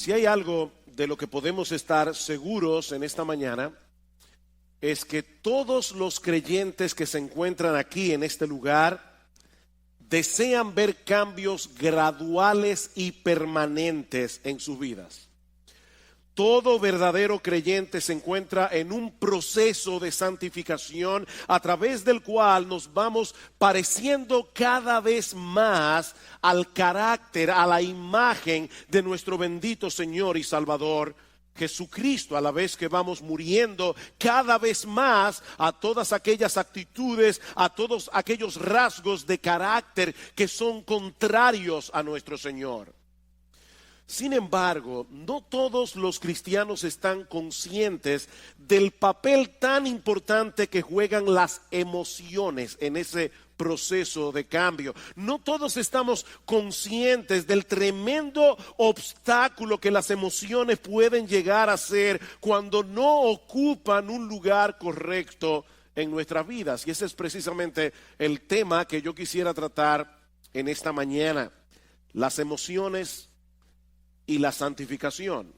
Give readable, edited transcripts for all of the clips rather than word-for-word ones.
Si hay algo de lo que podemos estar seguros en esta mañana, es que todos los creyentes que se encuentran aquí en este lugar desean ver cambios graduales y permanentes en sus vidas. Todo verdadero creyente se encuentra en un proceso de santificación a través del cual nos vamos pareciendo cada vez más al carácter, a la imagen de nuestro bendito Señor y Salvador Jesucristo, a la vez que vamos muriendo cada vez más a todas aquellas actitudes, a todos aquellos rasgos de carácter que son contrarios a nuestro Señor. Sin embargo, no todos los cristianos están conscientes del papel tan importante que juegan las emociones en ese proceso de cambio. No todos estamos conscientes del tremendo obstáculo que las emociones pueden llegar a ser cuando no ocupan un lugar correcto en nuestras vidas. Y ese es precisamente el tema que yo quisiera tratar en esta mañana: las emociones y la santificación.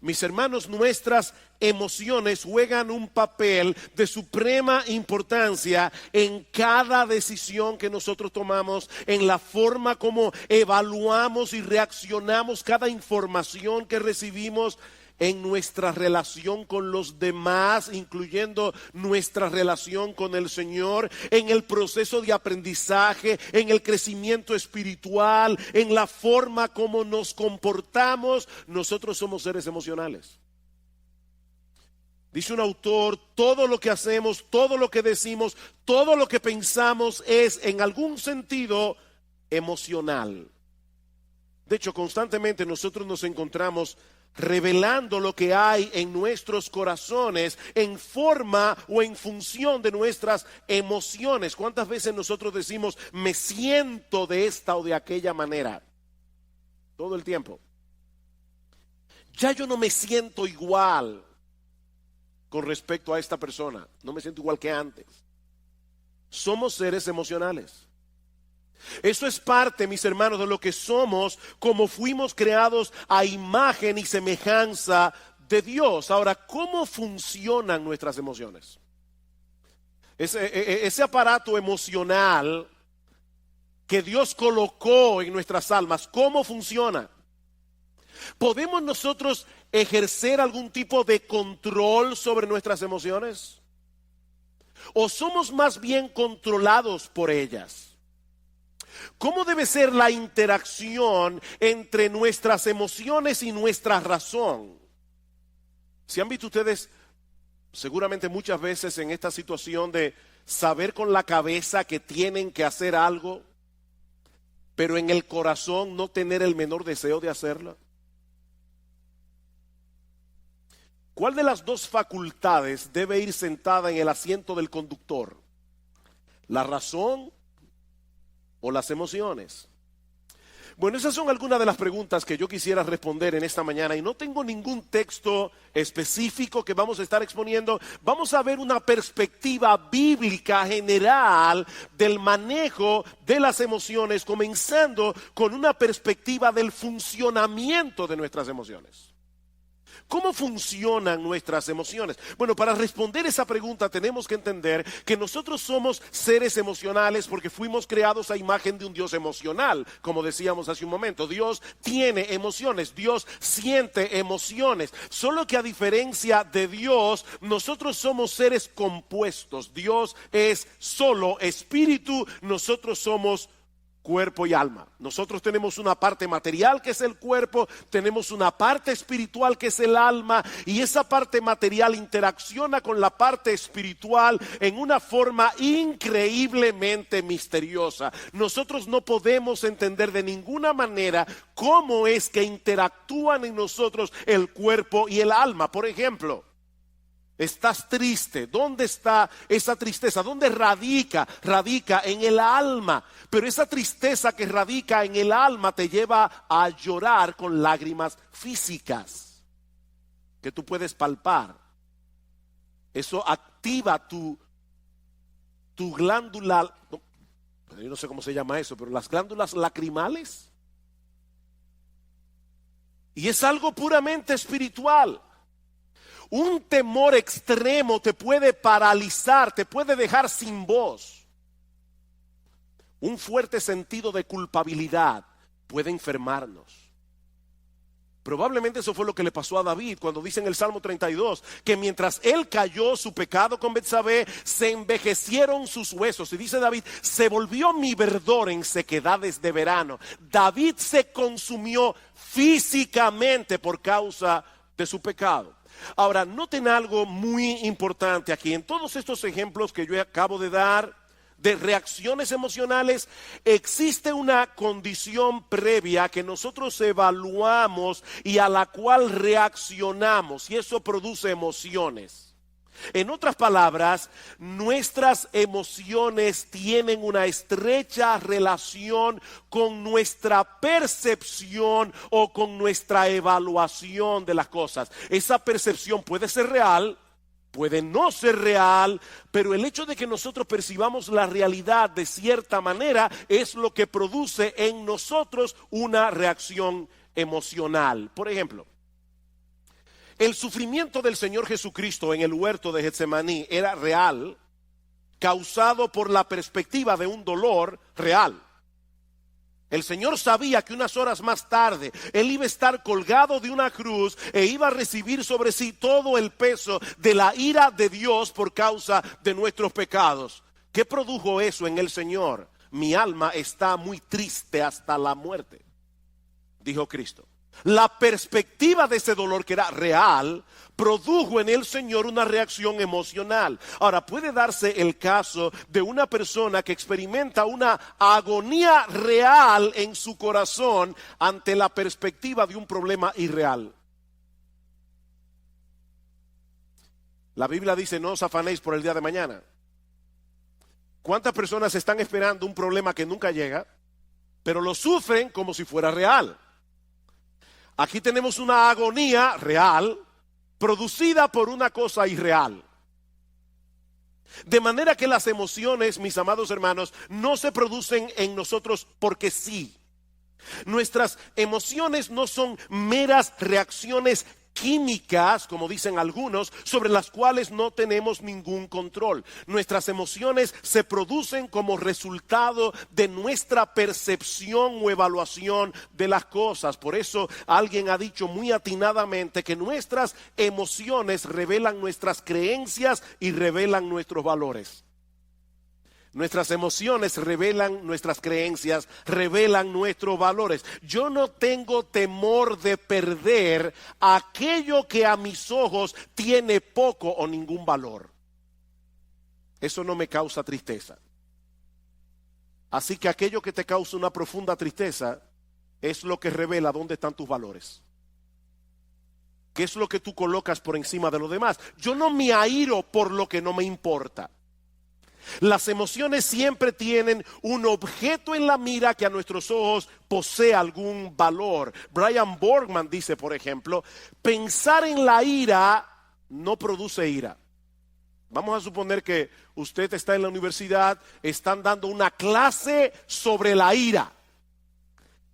Mis hermanos, nuestras emociones juegan un papel de suprema importancia en cada decisión que nosotros tomamos, en la forma como evaluamos y reaccionamos cada información que recibimos, en nuestra relación con los demás, incluyendo nuestra relación con el Señor, en el proceso de aprendizaje, en el crecimiento espiritual, en la forma como nos comportamos. Nosotros somos seres emocionales. Dice un autor: todo lo que hacemos, todo lo que decimos, todo lo que pensamos es en algún sentido emocional. De hecho, constantemente nosotros nos encontramos revelando lo que hay en nuestros corazones en forma o en función de nuestras emociones. ¿Cuántas veces nosotros decimos me siento de esta o de aquella manera? Todo el tiempo. Ya yo no me siento igual con respecto a esta persona. No me siento igual que antes. Somos seres emocionales. Eso es parte, mis hermanos, de lo que somos, como fuimos creados a imagen y semejanza de Dios. Ahora, ¿cómo funcionan nuestras emociones? Ese aparato emocional que Dios colocó en nuestras almas, ¿cómo funciona? ¿Podemos nosotros ejercer algún tipo de control sobre nuestras emociones? ¿O somos más bien controlados por ellas? ¿Cómo debe ser la interacción entre nuestras emociones y nuestra razón? ¿Se han visto ustedes seguramente muchas veces en esta situación de saber con la cabeza que tienen que hacer algo, pero en el corazón no tener el menor deseo de hacerlo? ¿Cuál de las dos facultades debe ir sentada en el asiento del conductor? ¿La razón o las emociones? Bueno, esas son algunas de las preguntas que yo quisiera responder en esta mañana, y no tengo ningún texto específico que vamos a estar exponiendo. Vamos a ver una perspectiva bíblica general del manejo de las emociones, comenzando con una perspectiva del funcionamiento de nuestras emociones. ¿Cómo funcionan nuestras emociones? Bueno, para responder esa pregunta tenemos que entender que nosotros somos seres emocionales porque fuimos creados a imagen de un Dios emocional. Como decíamos hace un momento, Dios tiene emociones, Dios siente emociones. Solo que a diferencia de Dios, nosotros somos seres compuestos. Dios es solo espíritu, nosotros somos cuerpo y alma. Nosotros tenemos una parte material que es el cuerpo, tenemos una parte espiritual que es el alma, y esa parte material interacciona con la parte espiritual en una forma increíblemente misteriosa. Nosotros no podemos entender de ninguna manera cómo es que interactúan en nosotros el cuerpo y el alma. Por ejemplo, estás triste. ¿Dónde está esa tristeza? ¿Dónde radica? Radica en el alma. Pero esa tristeza que radica en el alma te lleva a llorar con lágrimas físicas que tú puedes palpar. Eso activa tu glándula, yo no sé cómo se llama eso, pero las glándulas lacrimales. Y es algo puramente espiritual. Un temor extremo te puede paralizar, te puede dejar sin voz. Un fuerte sentido de culpabilidad puede enfermarnos. Probablemente eso fue lo que le pasó a David cuando dice en el Salmo 32 que mientras él cayó su pecado con Betsabé, se envejecieron sus huesos. Y dice David, se volvió mi verdor en sequedades de verano. David se consumió físicamente por causa de su pecado. Ahora, noten algo muy importante aquí. En todos estos ejemplos que yo acabo de dar de reacciones emocionales, existe una condición previa que nosotros evaluamos y a la cual reaccionamos, y eso produce emociones. En otras palabras, nuestras emociones tienen una estrecha relación con nuestra percepción o con nuestra evaluación de las cosas. Esa percepción puede ser real, puede no ser real, pero el hecho de que nosotros percibamos la realidad de cierta manera es lo que produce en nosotros una reacción emocional. Por ejemplo, el sufrimiento del Señor Jesucristo en el huerto de Getsemaní era real, causado por la perspectiva de un dolor real. El Señor sabía que unas horas más tarde Él iba a estar colgado de una cruz e iba a recibir sobre sí todo el peso de la ira de Dios por causa de nuestros pecados. ¿Qué produjo eso en el Señor? Mi alma está muy triste hasta la muerte, dijo Cristo. La perspectiva de ese dolor, que era real, produjo en el Señor una reacción emocional. Ahora, puede darse el caso de una persona que experimenta una agonía real en su corazón ante la perspectiva de un problema irreal. La Biblia dice, no os afanéis por el día de mañana. ¿Cuántas personas están esperando un problema que nunca llega, pero lo sufren como si fuera real? Aquí tenemos una agonía real producida por una cosa irreal. De manera que las emociones, mis amados hermanos, no se producen en nosotros porque sí. Nuestras emociones no son meras reacciones químicas, como dicen algunos, sobre las cuales no tenemos ningún control. Nuestras emociones se producen como resultado de nuestra percepción o evaluación de las cosas. Por eso alguien ha dicho muy atinadamente que nuestras emociones revelan nuestras creencias y revelan nuestros valores. Nuestras emociones revelan nuestras creencias, revelan nuestros valores. Yo no tengo temor de perder aquello que a mis ojos tiene poco o ningún valor. Eso no me causa tristeza. Así que aquello que te causa una profunda tristeza es lo que revela dónde están tus valores. ¿Qué es lo que tú colocas por encima de lo demás? Yo no me airo por lo que no me importa. Las emociones siempre tienen un objeto en la mira que a nuestros ojos posee algún valor. Brian Borgman dice, por ejemplo, pensar en la ira no produce ira. Vamos a suponer que usted está en la universidad, están dando una clase sobre la ira.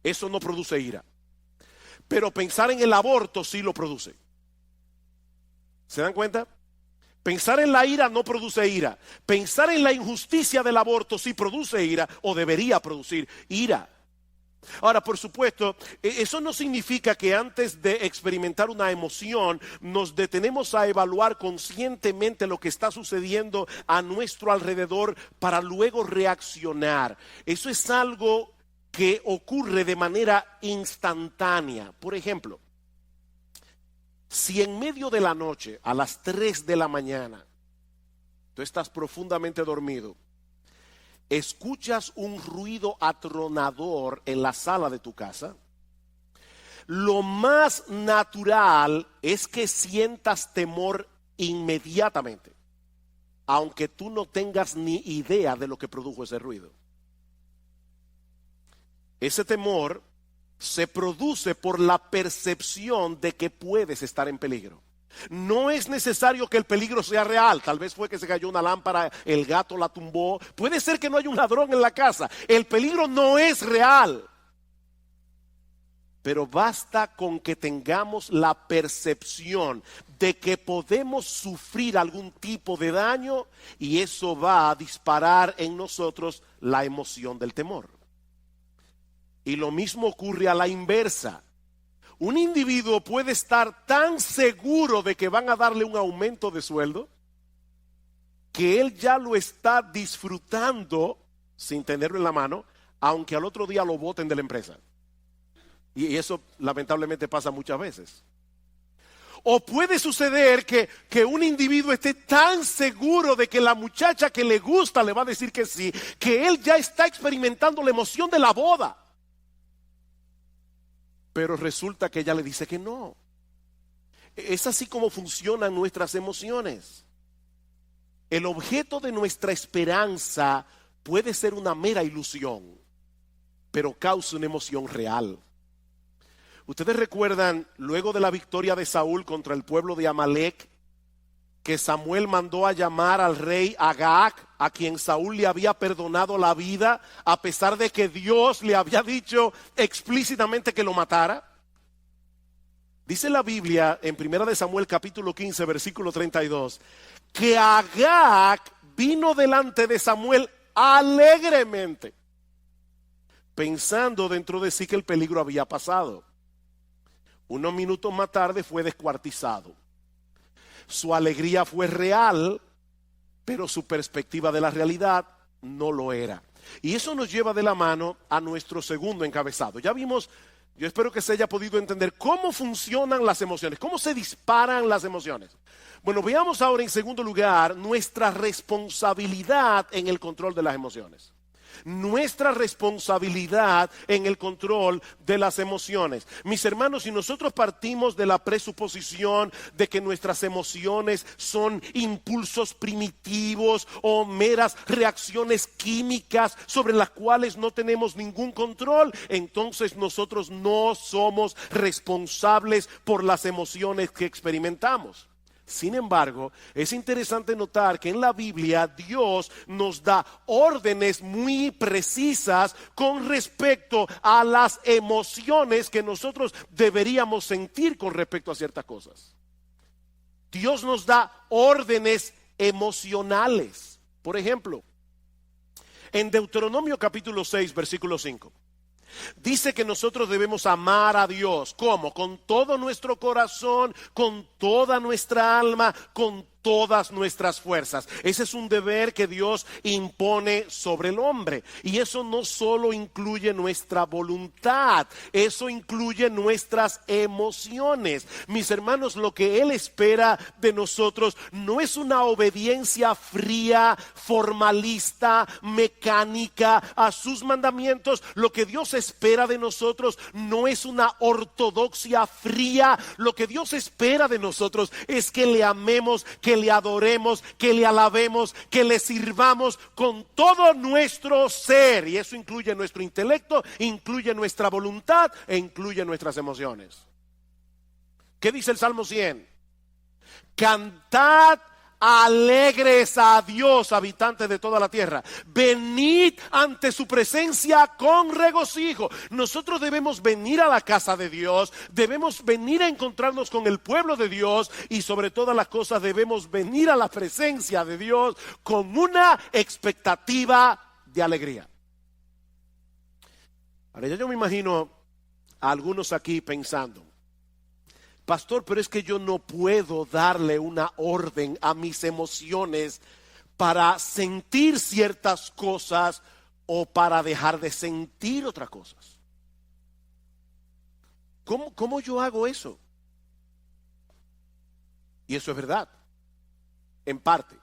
Eso no produce ira. Pero pensar en el aborto sí lo produce. ¿Se dan cuenta? Pensar en la ira no produce ira. Pensar en la injusticia del aborto sí produce ira o debería producir ira. Ahora, por supuesto, eso no significa que antes de experimentar una emoción nos detenemos a evaluar conscientemente lo que está sucediendo a nuestro alrededor para luego reaccionar. Eso es algo que ocurre de manera instantánea. Por ejemplo, si en medio de la noche, a las 3 de la mañana, tú estás profundamente dormido, escuchas un ruido atronador en la sala de tu casa, lo más natural es que sientas temor inmediatamente, aunque tú no tengas ni idea de lo que produjo ese ruido. Ese temor se produce por la percepción de que puedes estar en peligro. No es necesario que el peligro sea real. Tal vez fue que se cayó una lámpara, el gato la tumbó. Puede ser que no haya un ladrón en la casa. El peligro no es real. pero basta con que tengamos la percepción de que podemos sufrir algún tipo de daño y eso va a disparar en nosotros la emoción del temor. Y lo mismo ocurre a la inversa. Un individuo puede estar tan seguro de que van a darle un aumento de sueldo que él ya lo está disfrutando sin tenerlo en la mano, aunque al otro día lo boten de la empresa. Y eso lamentablemente pasa muchas veces. O puede suceder que un individuo esté tan seguro de que la muchacha que le gusta le va a decir que sí, que él ya está experimentando la emoción de la boda. Pero resulta que ella le dice que no. Es así como funcionan nuestras emociones. El objeto de nuestra esperanza puede ser una mera ilusión, pero causa una emoción real. Ustedes recuerdan, luego de la victoria de Saúl contra el pueblo de Amalek, que Samuel mandó a llamar al rey Agag, a quien Saúl le había perdonado la vida, a pesar de que Dios le había dicho explícitamente que lo matara. Dice la Biblia en 1 de Samuel capítulo 15 versículo 32, que Agag vino delante de Samuel alegremente, pensando dentro de sí que el peligro había pasado. Unos minutos más tarde fue descuartizado. Su alegría fue real, pero su perspectiva de la realidad no lo era. Y eso nos lleva de la mano a nuestro segundo encabezado. Ya vimos, yo espero que se haya podido entender cómo funcionan las emociones, cómo se disparan las emociones. Bueno, veamos ahora en segundo lugar nuestra responsabilidad en el control de las emociones. Nuestra responsabilidad en el control de las emociones. Mis hermanos, si nosotros partimos de la presuposición de que nuestras emociones son impulsos primitivos o meras reacciones químicas sobre las cuales no tenemos ningún control, entonces nosotros no somos responsables por las emociones que experimentamos. Sin embargo, es interesante notar que en la Biblia Dios nos da órdenes muy precisas con respecto a las emociones que nosotros deberíamos sentir con respecto a ciertas cosas. Dios nos da órdenes emocionales. Por ejemplo, en Deuteronomio capítulo 6, versículo 5. Dice que nosotros debemos amar a Dios. ¿Cómo? Con todo nuestro corazón, con toda nuestra alma, con todas nuestras fuerzas. Ese es un deber que Dios impone sobre el hombre. Y eso no solo incluye nuestra voluntad, eso incluye nuestras emociones. Mis hermanos, lo que Él espera de nosotros no es una obediencia fría, formalista, mecánica a sus mandamientos. Lo que Dios espera de nosotros no es una ortodoxia fría. Lo que Dios espera de nosotros es que le amemos, que le adoremos, que le alabemos, que le sirvamos con todo nuestro ser. Y eso incluye nuestro intelecto, incluye nuestra voluntad e incluye nuestras emociones. ¿Qué dice el Salmo 100? Cantad alegres a Dios, habitantes de toda la tierra. Venid ante su presencia con regocijo. Nosotros debemos venir a la casa de Dios, debemos venir a encontrarnos con el pueblo de Dios y sobre todas las cosas debemos venir a la presencia de Dios con una expectativa de alegría. Ahora yo me imagino a algunos aquí pensando: pastor, pero es que yo no puedo darle una orden a mis emociones para sentir ciertas cosas o para dejar de sentir otras cosas. ¿Cómo yo hago eso? Y eso es verdad, en parte.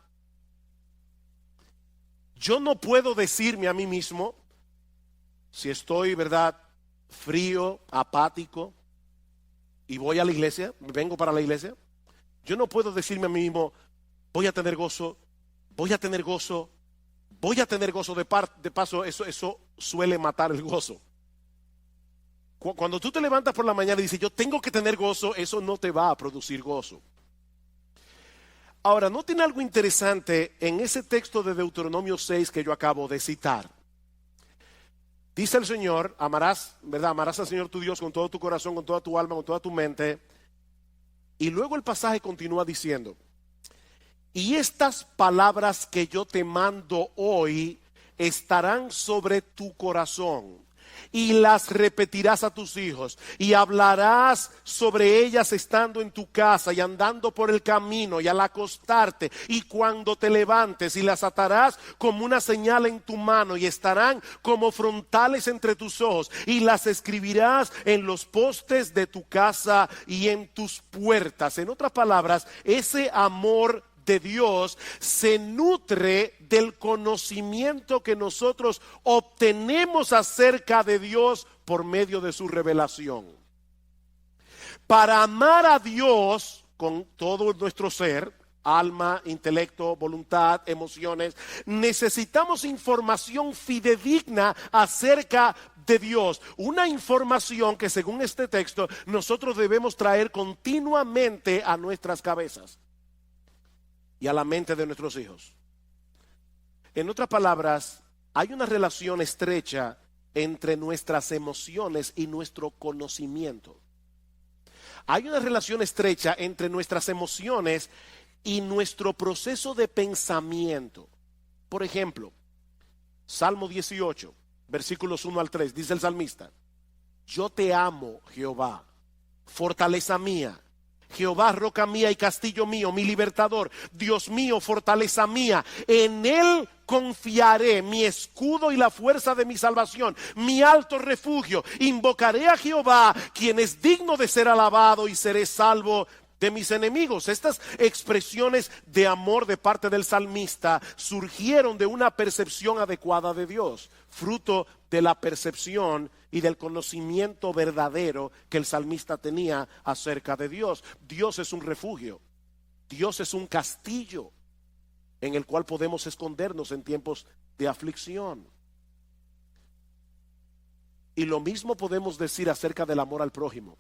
Yo no puedo decirme a mí mismo, si estoy, ¿verdad?, frío, apático, y voy a la iglesia, vengo para la iglesia, yo no puedo decirme a mí mismo: voy a tener gozo, voy a tener gozo, voy a tener gozo. De paso, eso suele matar el gozo. Cuando tú te levantas por la mañana y dices yo tengo que tener gozo, eso no te va a producir gozo. Ahora, noten algo interesante en ese texto de Deuteronomio 6 que yo acabo de citar. Dice el Señor, amarás, ¿verdad? Amarás al Señor tu Dios con todo tu corazón, con toda tu alma, con toda tu mente. Y luego el pasaje continúa diciendo, y estas palabras que yo te mando hoy estarán sobre tu corazón, y las repetirás a tus hijos, y hablarás sobre ellas estando en tu casa y andando por el camino y al acostarte y cuando te levantes, y las atarás como una señal en tu mano y estarán como frontales entre tus ojos, y las escribirás en los postes de tu casa y en tus puertas. En otras palabras, ese amor de Dios se nutre del conocimiento que nosotros obtenemos acerca de Dios por medio de su revelación. Para amar a Dios con todo nuestro ser, alma, intelecto, voluntad, emociones, necesitamos información fidedigna acerca de Dios, una información que según este texto nosotros debemos traer continuamente a nuestras cabezas y a la mente de nuestros hijos. En otras palabras, hay una relación estrecha entre nuestras emociones y nuestro conocimiento. Hay una relación estrecha entre nuestras emociones y nuestro proceso de pensamiento. Por ejemplo, Salmo 18, versículos 1 al 3, dice el salmista: yo te amo, Jehová, fortaleza mía. Jehová, roca mía y castillo mío, mi libertador, Dios mío, fortaleza mía, en él confiaré, mi escudo y la fuerza de mi salvación, mi alto refugio. Invocaré a Jehová, quien es digno de ser alabado, y seré salvo de mis enemigos. Estas expresiones de amor de parte del salmista surgieron de una percepción adecuada de Dios, fruto de la percepción y del conocimiento verdadero que el salmista tenía acerca de Dios. Dios es un refugio, Dios es un castillo en el cual podemos escondernos en tiempos de aflicción. Y lo mismo podemos decir acerca del amor al prójimo.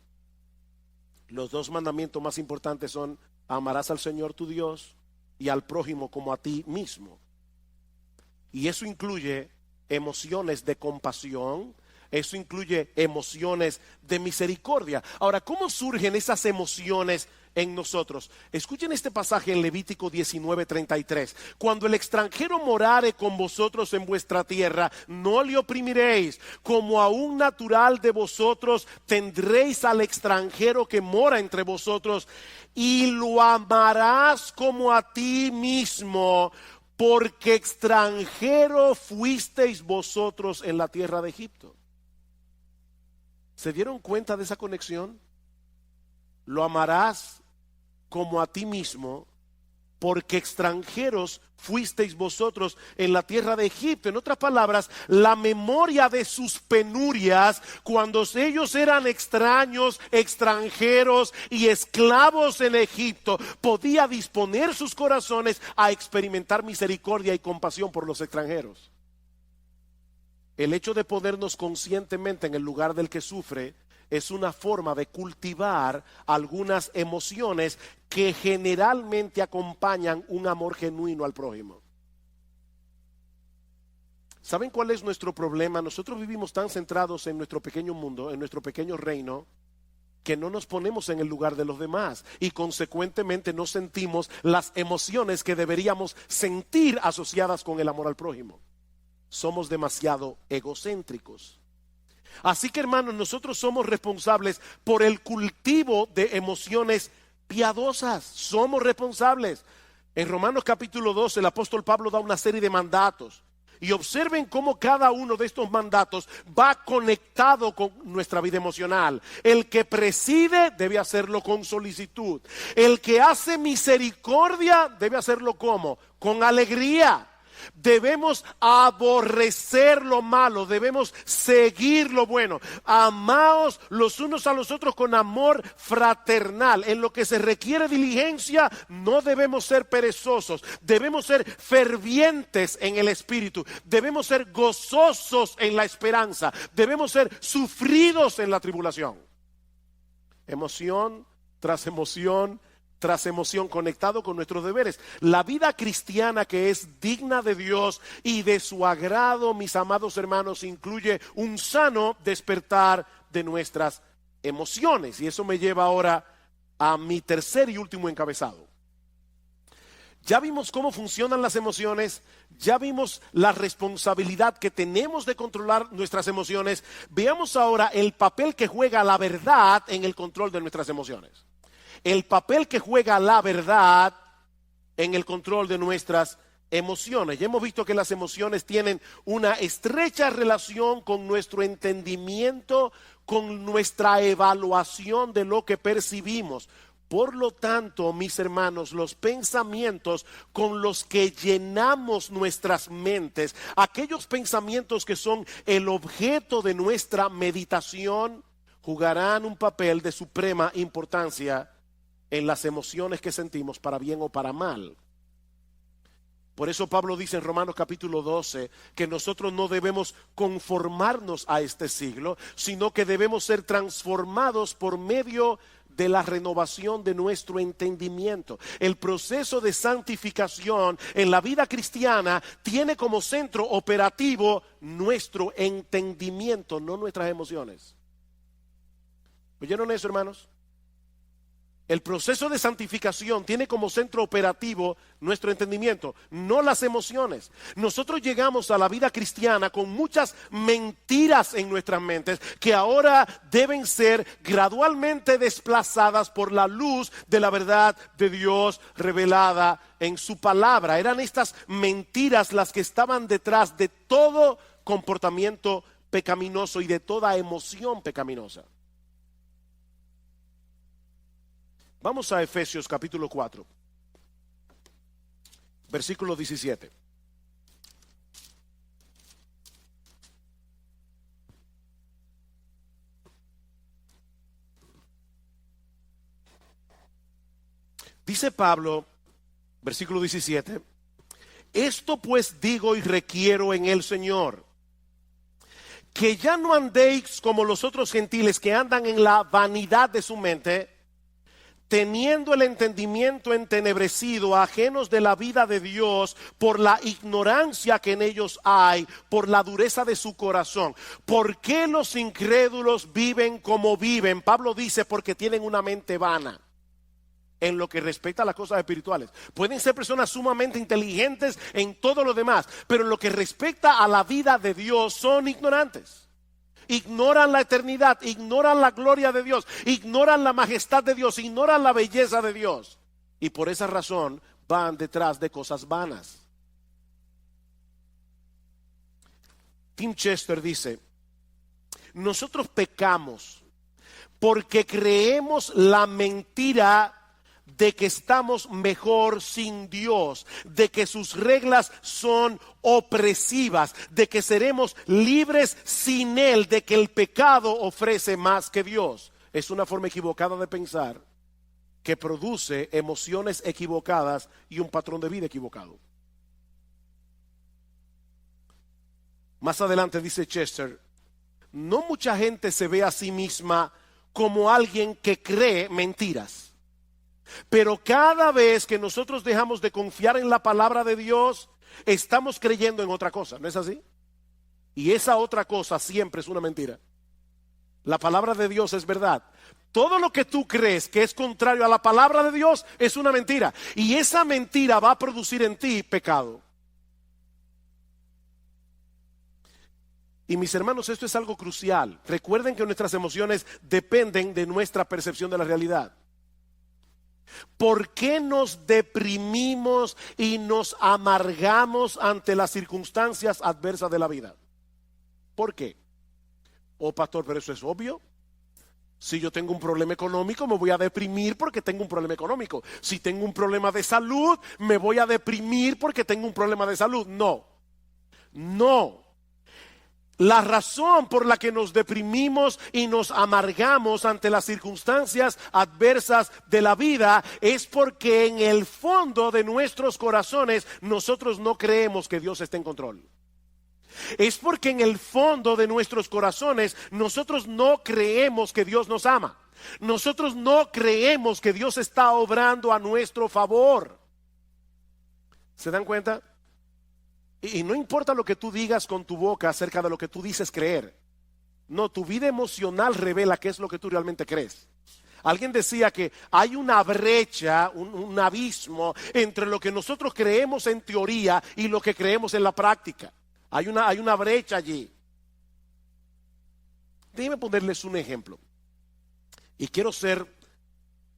Los dos mandamientos más importantes son: amarás al Señor tu Dios y al prójimo como a ti mismo. Y eso incluye emociones de compasión, eso incluye emociones de misericordia. Ahora, ¿cómo surgen esas emociones en nosotros? Escuchen este pasaje en Levítico 19:33. Cuando el extranjero morare con vosotros en vuestra tierra, no le oprimiréis. Como a un natural de vosotros tendréis al extranjero que mora entre vosotros, y lo amarás como a ti mismo, porque extranjero fuisteis vosotros en la tierra de Egipto. ¿Se dieron cuenta de esa conexión? Lo amarás como a ti mismo, porque extranjeros fuisteis vosotros en la tierra de Egipto. En otras palabras, la memoria de sus penurias, cuando ellos eran extraños, extranjeros y esclavos en Egipto, podía disponer sus corazones a experimentar misericordia y compasión por los extranjeros. El hecho de ponernos conscientemente en el lugar del que sufre es una forma de cultivar algunas emociones que generalmente acompañan un amor genuino al prójimo. ¿Saben cuál es nuestro problema? Nosotros vivimos tan centrados en nuestro pequeño mundo, en nuestro pequeño reino, que no nos ponemos en el lugar de los demás y consecuentemente no sentimos las emociones que deberíamos sentir asociadas con el amor al prójimo. Somos demasiado egocéntricos. Así que, hermanos, nosotros somos responsables por el cultivo de emociones piadosas. Somos responsables. En Romanos capítulo 12 el apóstol Pablo da una serie de mandatos. Y observen cómo cada uno de estos mandatos va conectado con nuestra vida emocional. El que preside debe hacerlo con solicitud. El que hace misericordia debe hacerlo ¿cómo? Con alegría. Debemos aborrecer lo malo, debemos seguir lo bueno. Amaos los unos a los otros con amor fraternal. En lo que se requiere diligencia, no debemos ser perezosos. Debemos ser fervientes en el espíritu. Debemos ser gozosos en la esperanza. Debemos ser sufridos en la tribulación. Emoción tras emoción tras emoción, conectado con nuestros deberes. La vida cristiana que es digna de Dios y de su agrado, mis amados hermanos, incluye un sano despertar de nuestras emociones. Y eso me lleva ahora a mi tercer y último encabezado. Ya vimos cómo funcionan las emociones, ya vimos la responsabilidad que tenemos de controlar nuestras emociones. Veamos ahora el papel que juega la verdad en el control de nuestras emociones. El papel que juega la verdad en el control de nuestras emociones. Ya hemos visto que las emociones tienen una estrecha relación con nuestro entendimiento, con nuestra evaluación de lo que percibimos. Por lo tanto, mis hermanos, los pensamientos con los que llenamos nuestras mentes, aquellos pensamientos que son el objeto de nuestra meditación, jugarán un papel de suprema importancia en las emociones que sentimos, para bien o para mal. Por eso Pablo dice en Romanos capítulo 12 que nosotros no debemos conformarnos a este siglo, sino que debemos ser transformados por medio de la renovación de nuestro entendimiento. El proceso de santificación en la vida cristiana tiene como centro operativo nuestro entendimiento, no nuestras emociones. ¿Oyeron eso, hermanos? El proceso de santificación tiene como centro operativo nuestro entendimiento, no las emociones. Nosotros llegamos a la vida cristiana con muchas mentiras en nuestras mentes que ahora deben ser gradualmente desplazadas por la luz de la verdad de Dios revelada en su palabra. Eran estas mentiras las que estaban detrás de todo comportamiento pecaminoso y de toda emoción pecaminosa. Vamos a Efesios capítulo 4, versículo 17. Dice Pablo, versículo 17, esto pues digo y requiero en el Señor, que ya no andéis como los otros gentiles que andan en la vanidad de su mente, teniendo el entendimiento entenebrecido, ajenos de la vida de Dios, por la ignorancia que en ellos hay, por la dureza de su corazón. ¿Por qué los incrédulos viven como viven? Pablo dice, porque tienen una mente vana en lo que respecta a las cosas espirituales. Pueden ser personas sumamente inteligentes en todo lo demás, pero en lo que respecta a la vida de Dios son ignorantes. Ignoran la eternidad, ignoran la gloria de Dios, ignoran la majestad de Dios, ignoran la belleza de Dios. Y por esa razón van detrás de cosas vanas. Tim Chester dice, nosotros pecamos porque creemos la mentira de que estamos mejor sin Dios, de que sus reglas son opresivas, de que seremos libres sin Él, de que el pecado ofrece más que Dios. Es una forma equivocada de pensar que produce emociones equivocadas y un patrón de vida equivocado. Más adelante dice Chester, no mucha gente se ve a sí misma como alguien que cree mentiras. Pero cada vez que nosotros dejamos de confiar en la palabra de Dios, estamos creyendo en otra cosa, ¿no es así? Y esa otra cosa siempre es una mentira. La palabra de Dios es verdad. Todo lo que tú crees que es contrario a la palabra de Dios es una mentira. Y esa mentira va a producir en ti pecado. Y mis hermanos, esto es algo crucial. Recuerden que nuestras emociones dependen de nuestra percepción de la realidad. ¿Por qué nos deprimimos y nos amargamos ante las circunstancias adversas de la vida? ¿Por qué? Oh, pastor, pero eso es obvio. Si yo tengo un problema económico, me voy a deprimir porque tengo un problema económico. Si tengo un problema de salud, me voy a deprimir porque tengo un problema de salud. No. La razón por la que nos deprimimos y nos amargamos ante las circunstancias adversas de la vida es porque en el fondo de nuestros corazones nosotros no creemos que Dios esté en control. Es porque en el fondo de nuestros corazones nosotros no creemos que Dios nos ama. Nosotros no creemos que Dios está obrando a nuestro favor. ¿Se dan cuenta? Y no importa lo que tú digas con tu boca acerca de lo que tú dices creer. No, tu vida emocional revela qué es lo que tú realmente crees. Alguien decía que hay una brecha, un abismo entre lo que nosotros creemos en teoría y lo que creemos en la práctica. Hay una brecha allí. Déjenme ponerles un ejemplo. Y quiero ser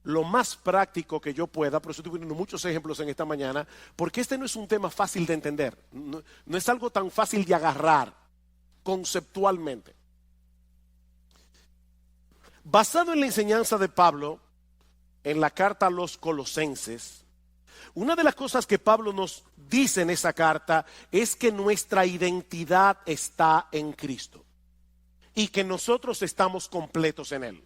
lo más práctico que yo pueda, por eso estoy poniendo muchos ejemplos en esta mañana, porque este no es un tema fácil de entender. No es algo tan fácil de agarrar conceptualmente. Basado en la enseñanza de Pablo en la carta a los Colosenses, una de las cosas que Pablo nos dice en esa carta es que nuestra identidad está en Cristo y que nosotros estamos completos en Él.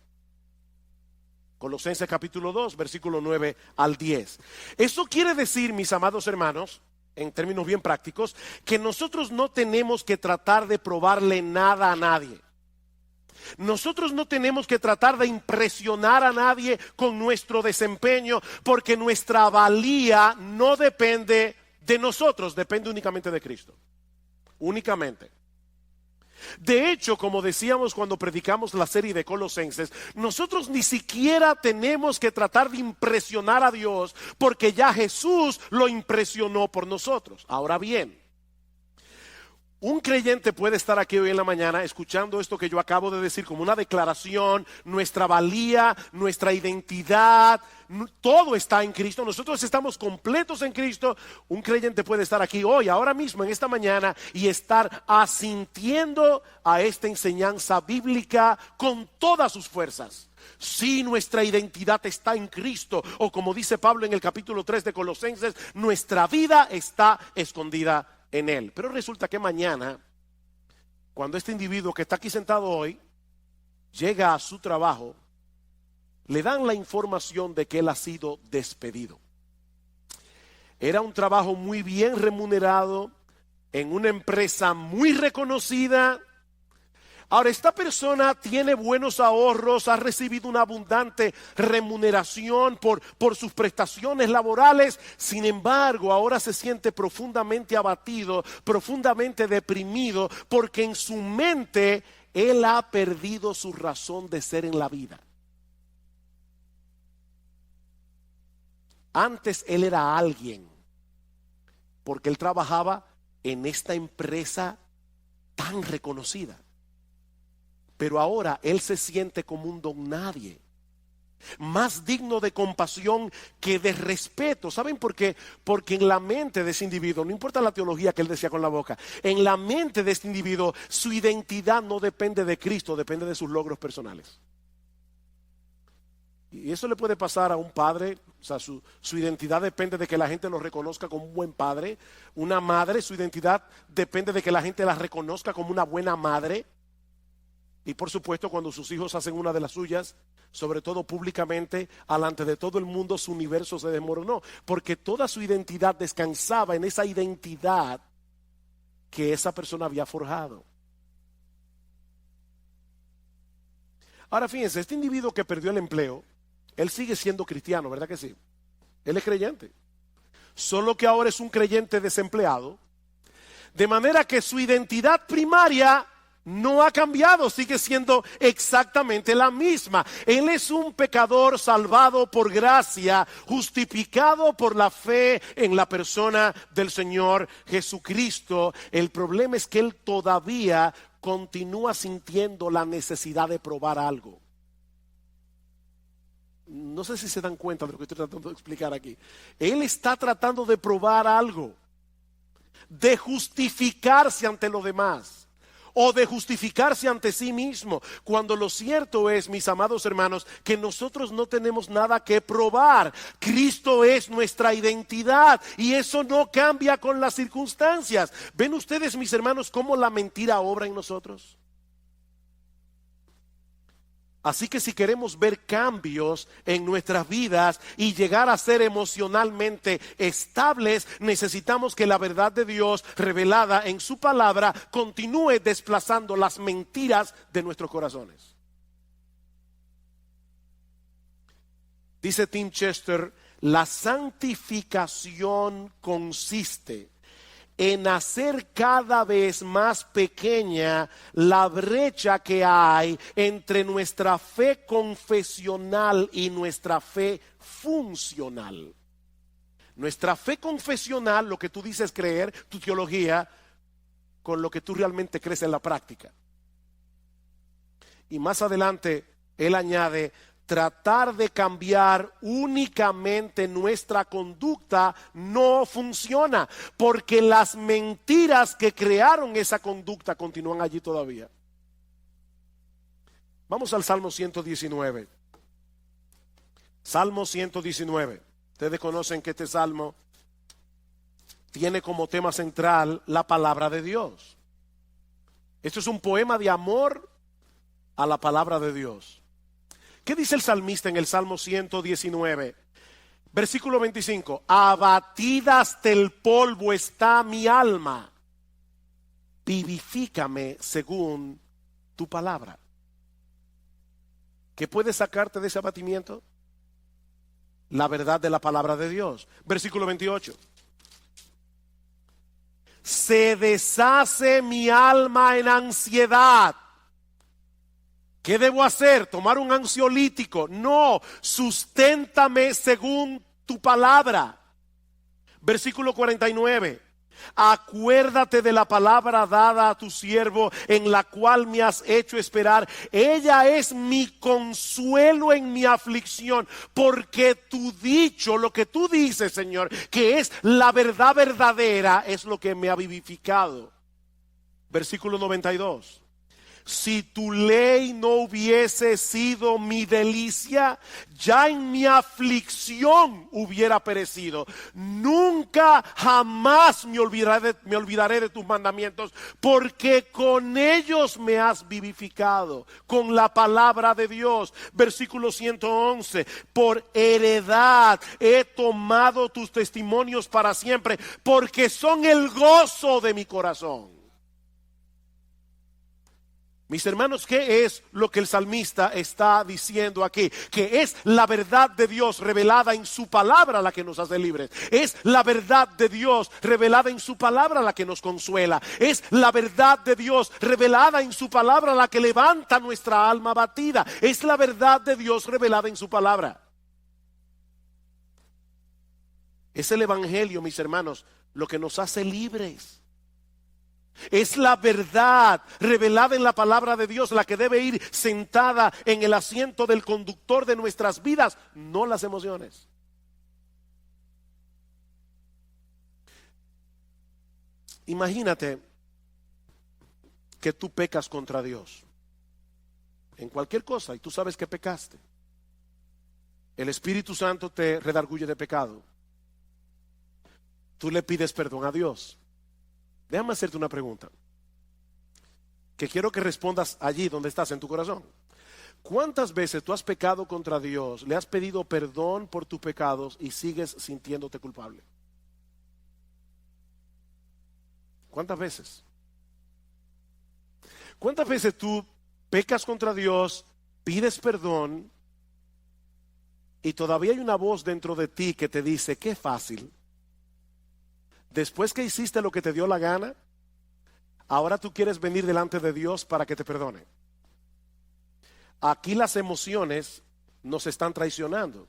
Colosenses capítulo 2, versículo 9 al 10. Eso quiere decir, mis amados hermanos, en términos bien prácticos, que nosotros no tenemos que tratar de probarle nada a nadie. Nosotros no tenemos que tratar de impresionar a nadie con nuestro desempeño, porque nuestra valía no depende de nosotros, depende únicamente de Cristo. Únicamente. De hecho, como decíamos cuando predicamos la serie de Colosenses, nosotros ni siquiera tenemos que tratar de impresionar a Dios, porque ya Jesús lo impresionó por nosotros. Ahora bien, un creyente puede estar aquí hoy en la mañana escuchando esto que yo acabo de decir como una declaración. Nuestra valía, nuestra identidad, todo está en Cristo. Nosotros estamos completos en Cristo. Un creyente puede estar aquí hoy, ahora mismo, en esta mañana, y estar asintiendo a esta enseñanza bíblica con todas sus fuerzas. Si nuestra identidad está en Cristo, o como dice Pablo en el capítulo 3 de Colosenses, nuestra vida está escondida en Él. Pero resulta que mañana, cuando este individuo que está aquí sentado hoy llega a su trabajo, le dan la información de que él ha sido despedido. Era un trabajo muy bien remunerado en una empresa muy reconocida. Ahora, esta persona tiene buenos ahorros, ha recibido una abundante remuneración por sus prestaciones laborales. Sin embargo, ahora se siente profundamente abatido, profundamente deprimido, porque en su mente él ha perdido su razón de ser en la vida. Antes él era alguien, porque él trabajaba en esta empresa tan reconocida. Pero ahora él se siente como un don nadie, más digno de compasión que de respeto. ¿Saben por qué? Porque en la mente de ese individuo, no importa la teología que él decía con la boca, en la mente de este individuo su identidad no depende de Cristo, depende de sus logros personales. Y eso le puede pasar a un padre. O sea, su identidad depende de que la gente lo reconozca como un buen padre. Una madre, su identidad depende de que la gente la reconozca como una buena madre. Y por supuesto, cuando sus hijos hacen una de las suyas, sobre todo públicamente, delante de todo el mundo, su universo se desmoronó, porque toda su identidad descansaba en esa identidad que esa persona había forjado. Ahora fíjense, este individuo que perdió el empleo, él sigue siendo cristiano, ¿verdad que sí? Él es creyente, solo que ahora es un creyente desempleado, de manera que su identidad primaria no ha cambiado, sigue siendo exactamente la misma. Él es un pecador salvado por gracia, justificado por la fe en la persona del Señor Jesucristo. El problema es que él todavía continúa sintiendo la necesidad de probar algo. No sé si se dan cuenta de lo que estoy tratando de explicar aquí. Él está tratando de probar algo, de justificarse ante los demás, o de justificarse ante sí mismo, cuando lo cierto es, mis amados hermanos, que nosotros no tenemos nada que probar. Cristo es nuestra identidad y eso no cambia con las circunstancias. ¿Ven ustedes, mis hermanos, cómo la mentira obra en nosotros? Así que si queremos ver cambios en nuestras vidas y llegar a ser emocionalmente estables, necesitamos que la verdad de Dios revelada en su palabra continúe desplazando las mentiras de nuestros corazones. Dice Tim Chester, la santificación consiste en hacer cada vez más pequeña la brecha que hay entre nuestra fe confesional y nuestra fe funcional. Nuestra fe confesional, lo que tú dices creer, tu teología, con lo que tú realmente crees en la práctica. Y más adelante, él añade, tratar de cambiar únicamente nuestra conducta no funciona, porque las mentiras que crearon esa conducta continúan allí todavía. Vamos al Salmo 119. Salmo 119. Ustedes conocen que este salmo tiene como tema central la palabra de Dios. Esto es un poema de amor a la palabra de Dios. ¿Qué dice el salmista en el Salmo 119? Versículo 25. Abatida hasta el polvo está mi alma. Vivifícame según tu palabra. ¿Qué puede sacarte de ese abatimiento? La verdad de la palabra de Dios. Versículo 28. Se deshace mi alma en ansiedad. ¿Qué debo hacer? ¿Tomar un ansiolítico? No, susténtame según tu palabra. Versículo 49. Acuérdate de la palabra dada a tu siervo, en la cual me has hecho esperar. Ella es mi consuelo en mi aflicción, porque tu dicho, lo que tú dices, Señor, que es la verdad verdadera, es lo que me ha vivificado. Versículo 92. Si tu ley no hubiese sido mi delicia, ya en mi aflicción hubiera perecido. Nunca jamás me olvidaré de tus mandamientos, porque con ellos me has vivificado, con la palabra de Dios. Versículo 111. Por heredad he tomado tus testimonios para siempre, porque son el gozo de mi corazón. Mis hermanos, ¿qué es lo que el salmista está diciendo aquí? Que es la verdad de Dios revelada en su palabra la que nos hace libres. Es la verdad de Dios revelada en su palabra la que nos consuela. Es la verdad de Dios revelada en su palabra la que levanta nuestra alma abatida. Es la verdad de Dios revelada en su palabra. Es el evangelio, mis hermanos, lo que nos hace libres. Es la verdad revelada en la palabra de Dios la que debe ir sentada en el asiento del conductor de nuestras vidas, no las emociones. Imagínate que tú pecas contra Dios en cualquier cosa y tú sabes que pecaste. El Espíritu Santo te redarguye de pecado. Tú le pides perdón a Dios. Déjame hacerte una pregunta que quiero que respondas allí donde estás en tu corazón. ¿Cuántas veces tú has pecado contra Dios, le has pedido perdón por tus pecados y sigues sintiéndote culpable? ¿Cuántas veces? ¿Cuántas veces tú pecas contra Dios, pides perdón y todavía hay una voz dentro de ti que te dice, qué fácil? Después que hiciste lo que te dio la gana, ahora tú quieres venir delante de Dios para que te perdone. Aquí las emociones nos están traicionando.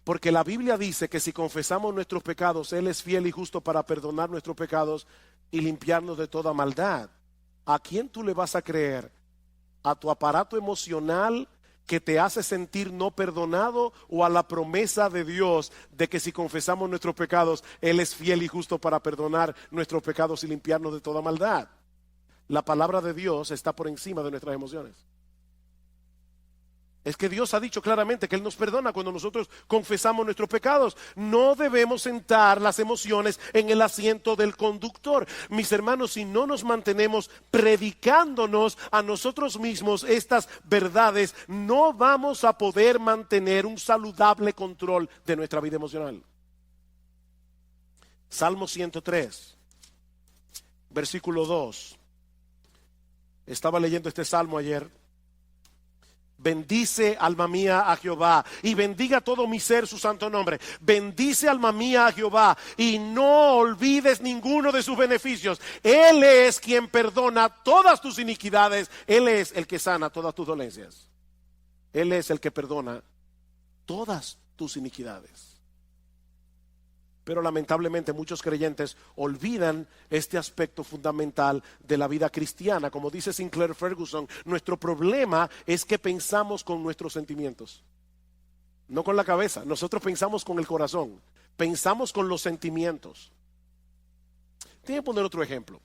Porque la Biblia dice que si confesamos nuestros pecados, Él es fiel y justo para perdonar nuestros pecados y limpiarnos de toda maldad. ¿A quién tú le vas a creer? ¿A tu aparato emocional que te hace sentir no perdonado, o a la promesa de Dios de que si confesamos nuestros pecados, Él es fiel y justo para perdonar nuestros pecados y limpiarnos de toda maldad? La palabra de Dios está por encima de nuestras emociones. Es que Dios ha dicho claramente que Él nos perdona cuando nosotros confesamos nuestros pecados. No debemos sentar las emociones en el asiento del conductor. Mis hermanos, si no nos mantenemos predicándonos a nosotros mismos estas verdades, no vamos a poder mantener un saludable control de nuestra vida emocional. Salmo 103, versículo 2. Estaba leyendo este salmo ayer. Bendice, alma mía, a Jehová, y bendiga todo mi ser su santo nombre. Bendice, alma mía, a Jehová, y no olvides ninguno de sus beneficios. Él es quien perdona todas tus iniquidades. Él es el que sana todas tus dolencias. Él es el que perdona todas tus iniquidades. Pero lamentablemente muchos creyentes olvidan este aspecto fundamental de la vida cristiana. Como dice Sinclair Ferguson, nuestro problema es que pensamos con nuestros sentimientos, no con la cabeza. Nosotros pensamos con el corazón, pensamos con los sentimientos. Tengo que poner otro ejemplo.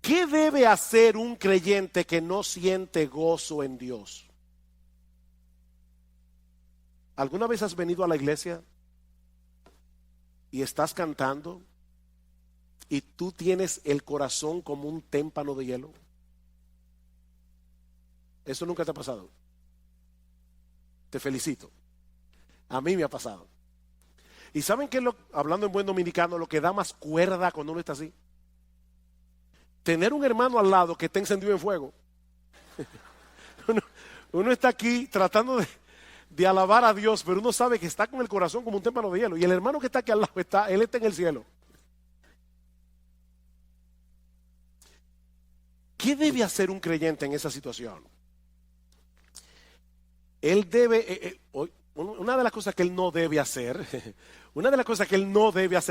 ¿Qué debe hacer un creyente que no siente gozo en Dios? ¿Alguna vez has venido a la iglesia y estás cantando y tú tienes el corazón como un témpano de hielo? Eso nunca te ha pasado. Te felicito. A mí me ha pasado. ¿Y saben qué es hablando en buen dominicano, lo que da más cuerda cuando uno está así? Tener un hermano al lado que está encendido en fuego. Uno está aquí tratando de alabar a Dios, pero uno sabe que está con el corazón como un témpano de hielo. Y el hermano que está aquí al lado, él está en el cielo. ¿Qué debe hacer un creyente en esa situación? Él debe, una de las cosas que él no debe hacer,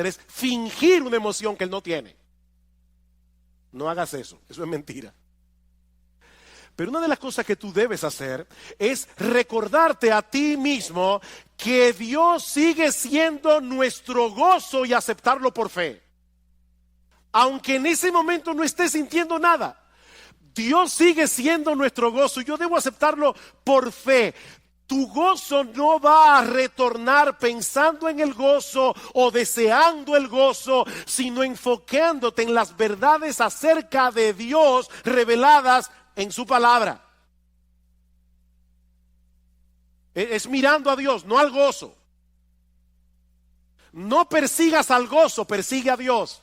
es fingir una emoción que él no tiene. No hagas eso es mentira. Pero una de las cosas que tú debes hacer es recordarte a ti mismo que Dios sigue siendo nuestro gozo y aceptarlo por fe. Aunque en ese momento no estés sintiendo nada, Dios sigue siendo nuestro gozo y yo debo aceptarlo por fe. Tu gozo no va a retornar pensando en el gozo o deseando el gozo, sino enfocándote en las verdades acerca de Dios reveladas en su palabra. Es mirando a Dios, no al gozo. No persigas al gozo, persigue a Dios.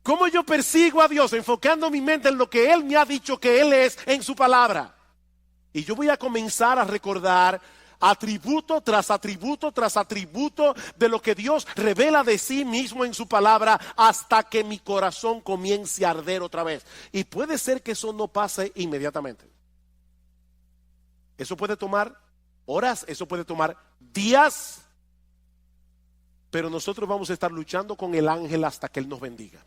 ¿Cómo yo persigo a Dios? Enfocando mi mente en lo que Él me ha dicho que Él es en su palabra. Y yo voy a comenzar a recordar atributo tras atributo tras atributo de lo que Dios revela de sí mismo en su palabra hasta que mi corazón comience a arder otra vez. Y puede ser que eso no pase inmediatamente. Eso puede tomar horas, eso puede tomar días, pero nosotros vamos a estar luchando con el ángel hasta que Él nos bendiga.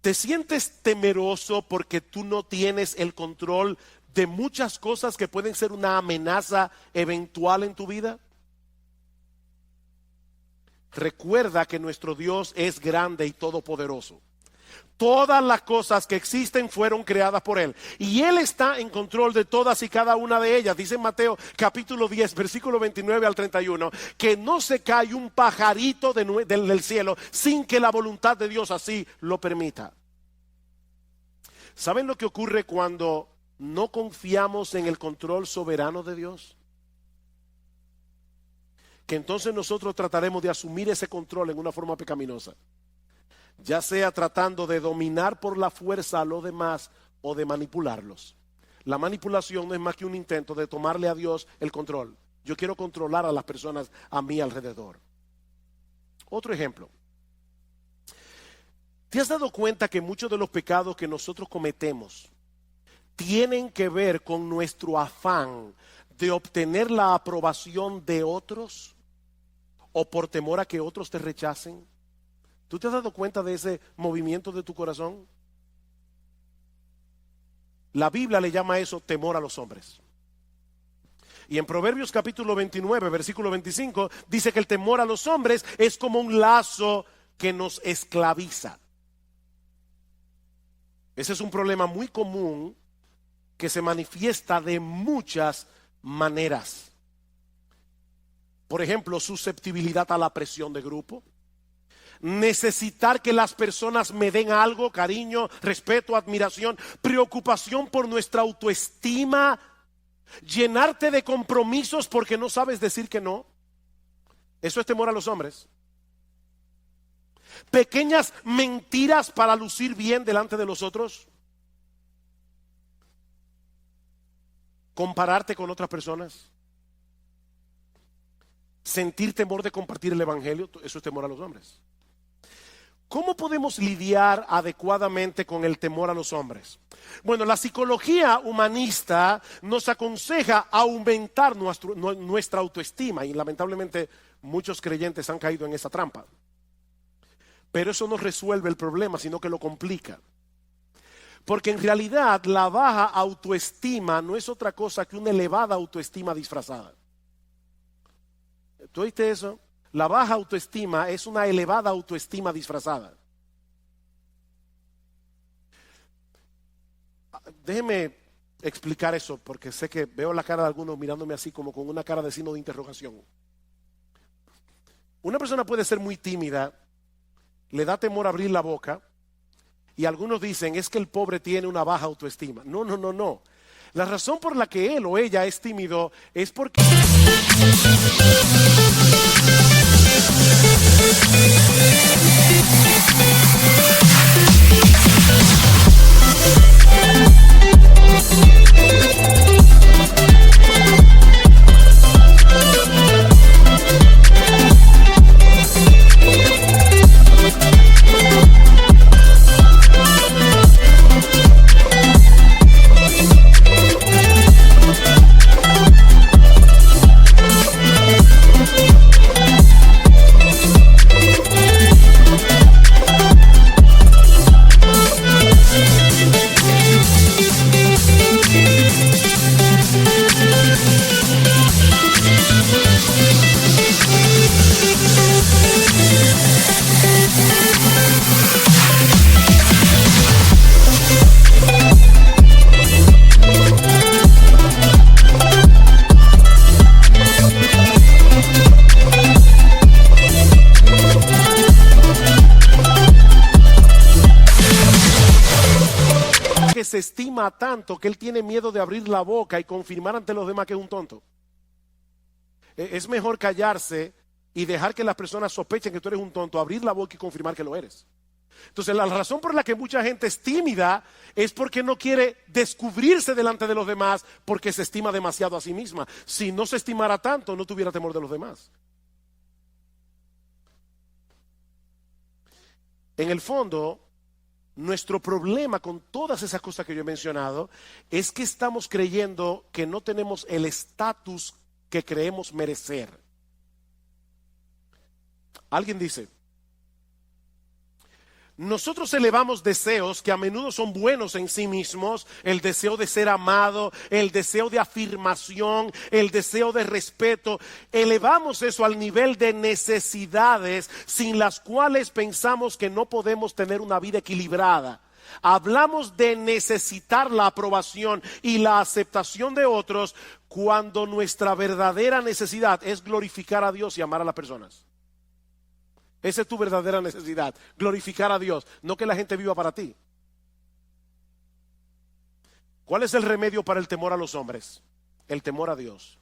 ¿Te sientes temeroso porque tú no tienes el control de muchas cosas que pueden ser una amenaza eventual en tu vida? Recuerda que nuestro Dios es grande y todopoderoso. Todas las cosas que existen fueron creadas por Él y Él está en control de todas y cada una de ellas. Dice en Mateo capítulo 10 versículo 29 al 31 que no se cae un pajarito del cielo sin que la voluntad de Dios así lo permita. ¿Saben lo que ocurre cuando no confiamos en el control soberano de Dios? Que entonces nosotros trataremos de asumir ese control en una forma pecaminosa, ya sea tratando de dominar por la fuerza a los demás o de manipularlos. La manipulación no es más que un intento de tomarle a Dios el control. Yo quiero controlar a las personas a mi alrededor. Otro ejemplo. ¿Te has dado cuenta que muchos de los pecados que nosotros cometemos tienen que ver con nuestro afán de obtener la aprobación de otros o por temor a que otros te rechacen? ¿Tú te has dado cuenta de ese movimiento de tu corazón? La Biblia le llama a eso temor a los hombres. Y en Proverbios capítulo 29, versículo 25, dice que el temor a los hombres es como un lazo que nos esclaviza. Ese es un problema muy común que se manifiesta de muchas maneras. Por ejemplo, susceptibilidad a la presión de grupo. Necesitar que las personas me den algo, cariño, respeto, admiración, preocupación por nuestra autoestima, llenarte de compromisos porque no sabes decir que no. Eso es temor a los hombres. Pequeñas mentiras para lucir bien delante de los otros. Compararte con otras personas. Sentir temor de compartir el evangelio. Eso es temor a los hombres. ¿Cómo podemos lidiar adecuadamente con el temor a los hombres? Bueno, la psicología humanista nos aconseja aumentar nuestra autoestima y lamentablemente muchos creyentes han caído en esa trampa. Pero eso no resuelve el problema, sino que lo complica. Porque en realidad la baja autoestima no es otra cosa que una elevada autoestima disfrazada. ¿Tú oíste eso? La baja autoestima es una elevada autoestima disfrazada. Déjeme explicar eso porque sé que veo la cara de algunos mirándome así como con una cara de signo de interrogación. Una persona puede ser muy tímida, le da temor abrir la boca y algunos dicen es que el pobre tiene una baja autoestima. No. La razón por la que él o ella es tímido es porque... se estima tanto que él tiene miedo de abrir la boca y confirmar ante los demás que es un tonto. Es mejor callarse y dejar que las personas sospechen que tú eres un tonto, abrir la boca y confirmar que lo eres. Entonces la razón por la que mucha gente es tímida es porque no quiere descubrirse delante de los demás porque se estima demasiado a sí misma. Si no se estimara tanto, no tuviera temor de los demás. En el fondo, nuestro problema con todas esas cosas que yo he mencionado es que estamos creyendo que no tenemos el estatus que creemos merecer. Alguien dice, nosotros elevamos deseos que a menudo son buenos en sí mismos, el deseo de ser amado, el deseo de afirmación, el deseo de respeto. Elevamos eso al nivel de necesidades sin las cuales pensamos que no podemos tener una vida equilibrada. Hablamos de necesitar la aprobación y la aceptación de otros cuando nuestra verdadera necesidad es glorificar a Dios y amar a las personas. Esa es tu verdadera necesidad, glorificar a Dios, no que la gente viva para ti. ¿Cuál es el remedio para el temor a los hombres? El temor a Dios.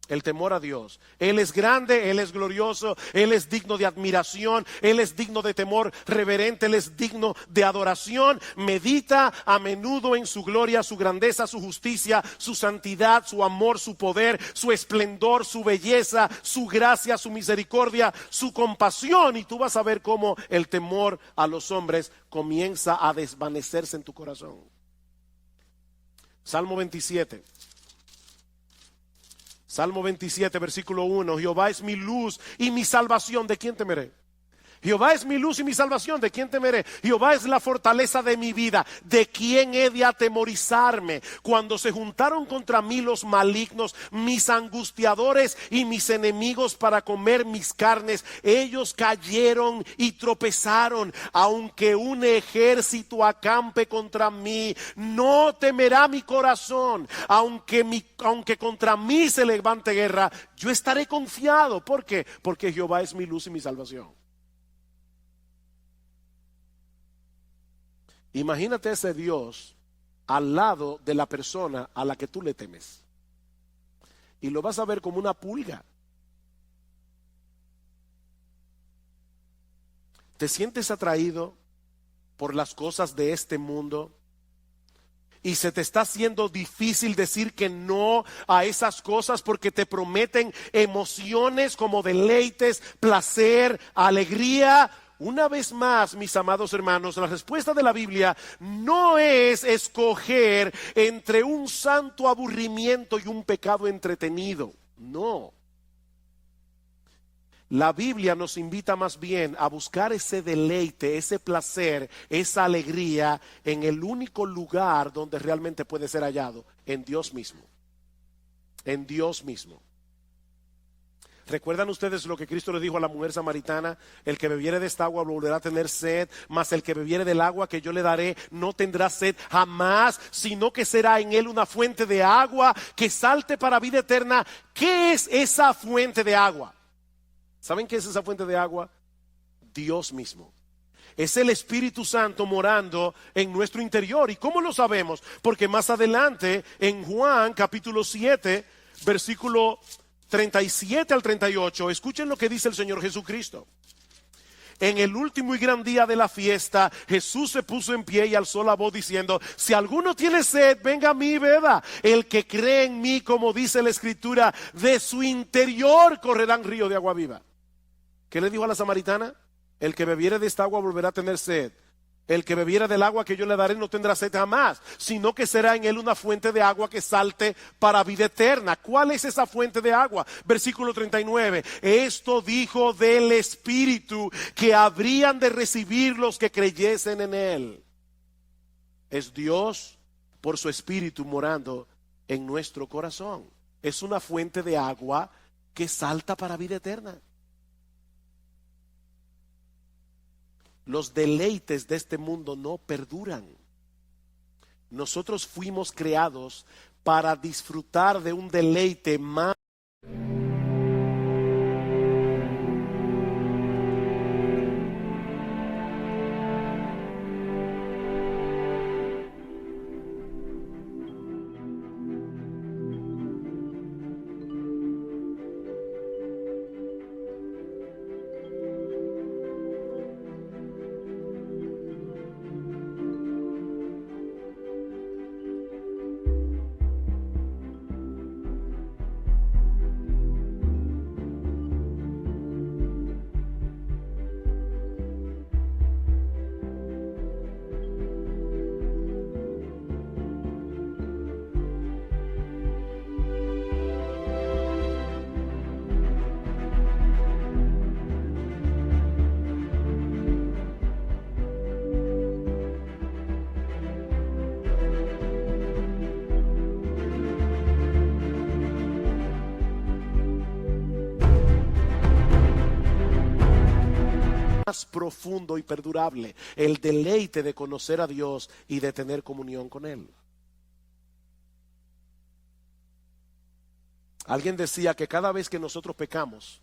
El temor a Dios. Él es grande, Él es glorioso, Él es digno de admiración, Él es digno de temor reverente, Él es digno de adoración. Medita a menudo en su gloria, su grandeza, su justicia, su santidad, su amor, su poder, su esplendor, su belleza, su gracia, su misericordia, su compasión. Y tú vas a ver cómo el temor a los hombres comienza a desvanecerse en tu corazón. Salmo 27. Salmo 27, versículo 1. Jehová es mi luz y mi salvación. ¿De quién temeré? Jehová es mi luz y mi salvación, ¿de quién temeré? Jehová es la fortaleza de mi vida, ¿de quién he de atemorizarme? Cuando se juntaron contra mí los malignos, mis angustiadores y mis enemigos para comer mis carnes, ellos cayeron y tropezaron. Aunque un ejército acampe contra mí, no temerá mi corazón. Aunque contra mí se levante guerra, yo estaré confiado. ¿Por qué? Porque Jehová es mi luz y mi salvación. Imagínate ese Dios al lado de la persona a la que tú le temes. Y lo vas a ver como una pulga. ¿Te sientes atraído por las cosas de este mundo? Y se te está haciendo difícil decir que no a esas cosas porque te prometen emociones como deleites, placer, alegría. Una vez más, mis amados hermanos, la respuesta de la Biblia no es escoger entre un santo aburrimiento y un pecado entretenido. No. La Biblia nos invita más bien a buscar ese deleite, ese placer, esa alegría en el único lugar donde realmente puede ser hallado, en Dios mismo. En Dios mismo. ¿Recuerdan ustedes lo que Cristo le dijo a la mujer samaritana? El que bebiere de esta agua volverá a tener sed, mas el que bebiere del agua que yo le daré no tendrá sed jamás, sino que será en él una fuente de agua que salte para vida eterna. ¿Qué es esa fuente de agua? ¿Saben qué es esa fuente de agua? Dios mismo. Es el Espíritu Santo morando en nuestro interior. ¿Y cómo lo sabemos? Porque más adelante en Juan capítulo 7, versículo 37 al 38, escuchen lo que dice el Señor Jesucristo. En el último y gran día de la fiesta, Jesús se puso en pie y alzó la voz diciendo: si alguno tiene sed, venga a mí y beba. El que cree en mí, como dice la Escritura, de su interior correrán ríos de agua viva. ¿Qué le dijo a la samaritana? El que bebiere de esta agua volverá a tener sed. El que bebiera del agua que yo le daré no tendrá sed jamás, sino que será en él una fuente de agua que salte para vida eterna. ¿Cuál es esa fuente de agua? Versículo 39. Esto dijo del Espíritu que habrían de recibir los que creyesen en él. Es Dios por su Espíritu morando en nuestro corazón. Es una fuente de agua que salta para vida eterna. Los deleites de este mundo no perduran. Nosotros fuimos creados para disfrutar de un deleite más. Más profundo y perdurable, el deleite de conocer a Dios y de tener comunión con Él. Alguien decía que cada vez que nosotros pecamos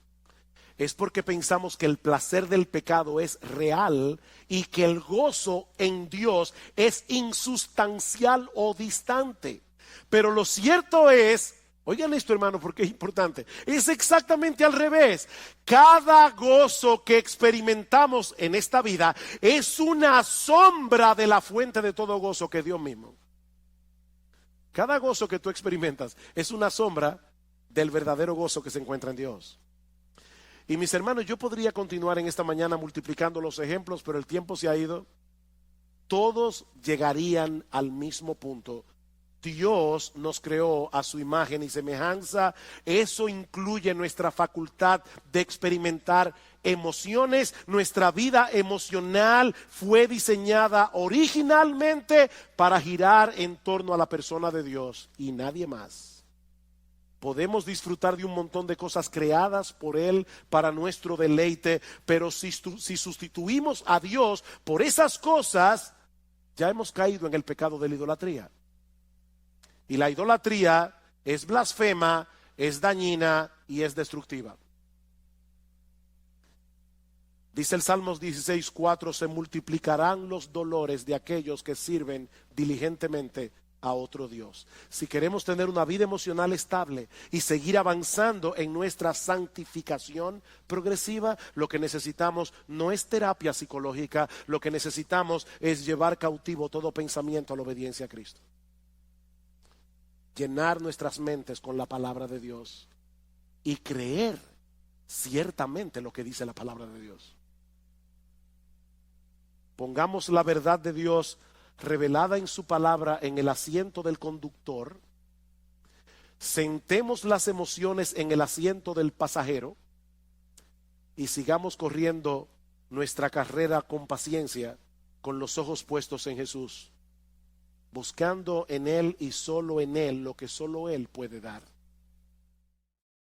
es porque pensamos que el placer del pecado es real y que el gozo en Dios es insustancial o distante. Pero lo cierto es, oigan esto, hermano, porque es importante, es exactamente al revés. Cada gozo que experimentamos en esta vida es una sombra de la fuente de todo gozo, que es Dios mismo. Cada gozo que tú experimentas es una sombra del verdadero gozo que se encuentra en Dios. Y mis hermanos, yo podría continuar en esta mañana multiplicando los ejemplos, pero el tiempo se ha ido. Todos llegarían al mismo punto. Dios nos creó a su imagen y semejanza. Eso incluye nuestra facultad de experimentar emociones. Nuestra vida emocional fue diseñada originalmente para girar en torno a la persona de Dios y nadie más. Podemos disfrutar de un montón de cosas creadas por Él para nuestro deleite, pero si sustituimos a Dios por esas cosas, ya hemos caído en el pecado de la idolatría. Y la idolatría es blasfema, es dañina y es destructiva. Dice el Salmos 16:4, se multiplicarán los dolores de aquellos que sirven diligentemente a otro Dios. Si queremos tener una vida emocional estable y seguir avanzando en nuestra santificación progresiva, lo que necesitamos no es terapia psicológica, lo que necesitamos es llevar cautivo todo pensamiento a la obediencia a Cristo. Llenar nuestras mentes con la palabra de Dios y creer ciertamente lo que dice la palabra de Dios. Pongamos la verdad de Dios revelada en su palabra en el asiento del conductor. Sentemos las emociones en el asiento del pasajero y sigamos corriendo nuestra carrera con paciencia, con los ojos puestos en Jesús, buscando en Él y solo en Él lo que solo Él puede dar.